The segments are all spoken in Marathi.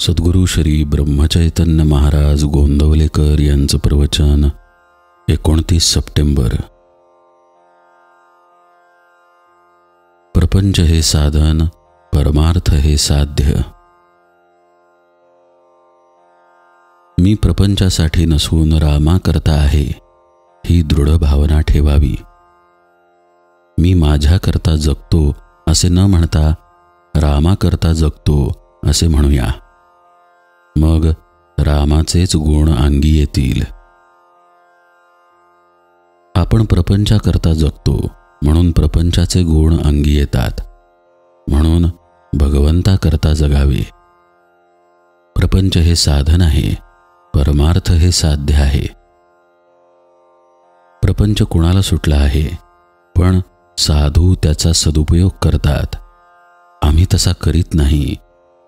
सद्गुरू श्री ब्रह्मचैतन्य महाराज गोंदवलेकर यांचं प्रवचन 29 सप्टेंबर. प्रपंच हे साधन, परमार्थ हे साध्य. मी प्रपंचासाठी नसून रामाकरता आहे, ही दृढ भावना ठेवावी. मी माझ्याकरता जगतो असे न म्हणता रामाकरता जगतो असे म्हणूया. मग रामाचेच गुण अंगी येतील. आपण प्रपंचाकरता जगतो म्हणून प्रपंचाचे गुण अंगी येतात. म्हणून भगवंताकरता जगावे. प्रपंच हे साधन आहे, परमार्थ हे साध्य आहे. प्रपंच कुणाला सुटला आहे, पण साधू त्याचा सदुपयोग करतात. आम्ही तसा करीत नाही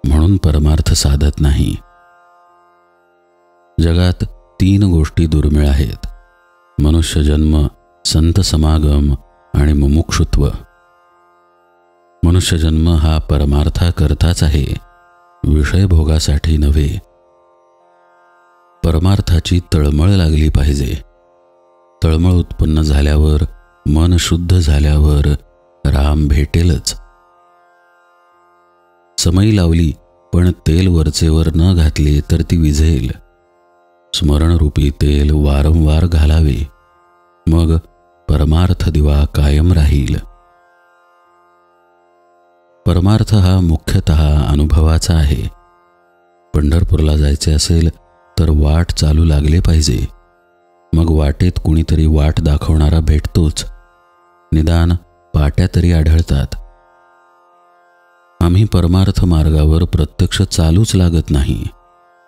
म्हणून परमार्थ साधत नाही. जगात 3 गोष्टी दुर्मिळ आहेत: मनुष्यजन्म, संत समागम आणि मुमुक्षुत्व. मनुष्यजन्म हा परमार्थाकरताच आहे, विषयभोगासाठी नव्हे. परमार्थाची तळमळ लागली पाहिजे. तळमळ उत्पन्न झाल्यावर, मन शुद्ध झाल्यावर राम भेटेलच. समई लावली पण तेल वरचेवर न घातले तर ती विझेल. स्मरणरूपी तेल वारंवार घालावे, मग परमार्थ दिवा कायम राहील. परमार्थ हा मुख्यतः अनुभवाचा आहे. पंढरपूरला जायचे असेल तर वाट चालू लागले पाहिजे. मग वाटेत कुणीतरी वाट दाखवणारा भेटतोच. निदान पाट्या तरी आढळतात. आम्ही परमार्थ मार्गावर प्रत्यक्ष चालूच लागत नाही,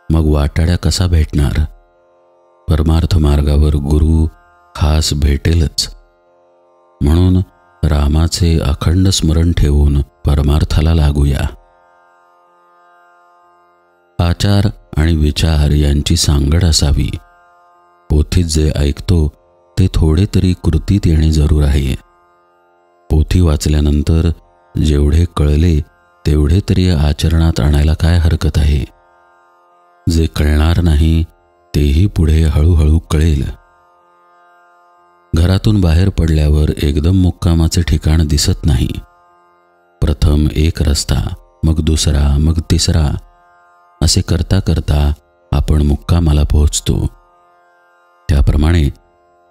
मग वाटाड्या कसा भेटणार? परमार्थ मार्गावर गुरु खास भेटेलच. म्हणून रामाचे अखंड स्मरण ठेवून परमार्थाला लागूया. आचार आणि विचार यांची सांगड असावी. पोथीत जे ऐकतो ते थोडे तरी कृतीत येणे जरूर आहे. पोथी वाचल्यानंतर जेवढे कळले तेवढे तरी आचरणात आणायला काय हरकत आहे? जे कळणार नाही तेही पुढे हळूहळू कळेल. घरातून बाहेर पडल्यावर एकदम मुक्कामाचे ठिकाण दिसत नाही. प्रथम एक रस्ता, मग दुसरा, मग तिसरा, असे करता करता आपण मुक्कामाला पोहोचतो. त्याप्रमाणे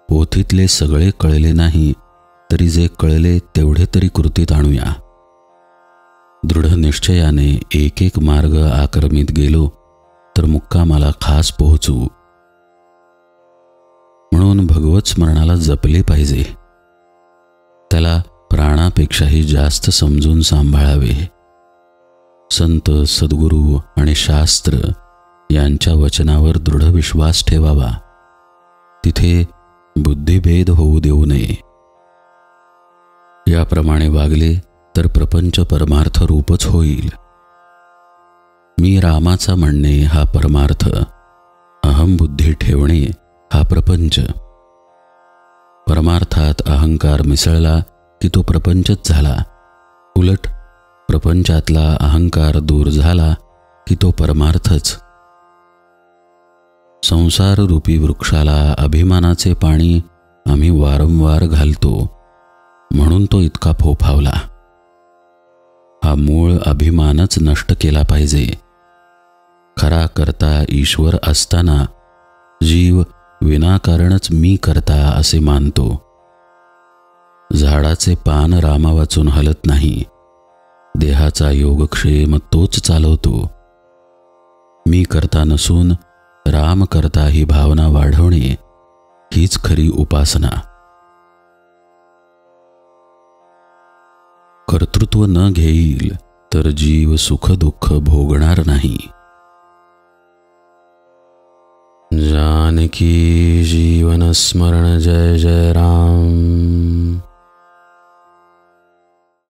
पोथीतले सगळे कळले नाही तरी जे कळले तेवढे तरी कृतीत आणूया. दृढ निश्चयाने एक एक मार्ग आक्रमित गेलो तर मुक्कामाला खास पोहोचू. म्हणून भगवत स्मरणाला जपले पाहिजे. त्याला प्राणापेक्षाही जास्त समजून सांभाळावे. संत, सद्गुरू आणि शास्त्र यांच्या वचनावर दृढ विश्वास ठेवावा. तिथे बुद्धिभेद होऊ देऊ नये. याप्रमाणे वागले तर प्रपंच परमार्थ रूपच होईल. मी रामाचा म्हणणे हा परमार्थ, अहंबुद्धी ठेवणे हा प्रपंच. परमार्थात अहंकार मिसळला की तो प्रपंचच झाला. उलट प्रपंचातला अहंकार दूर झाला की तो परमार्थच. संसाररूपी वृक्षाला अभिमानाचे पाणी आम्ही वारंवार घालतो, म्हणून तो इतका फोफावला. हा मूळ अभिमानच नष्ट केला पाहिजे. खरा करता ईश्वर असताना जीव विनाकारणच मी करता असे मानतो. झाडाचे पान रामा वाचून हलत नाही. देहाचा योगक्षेम तोच चालवतो. मी करता नसून राम करता ही भावना वाढवणे हीच खरी उपासना. कर्तृत्व न घेईल तर जीव सुख दुःख भोगणार नाही. जानकी जीवन स्मरण जय जय राम.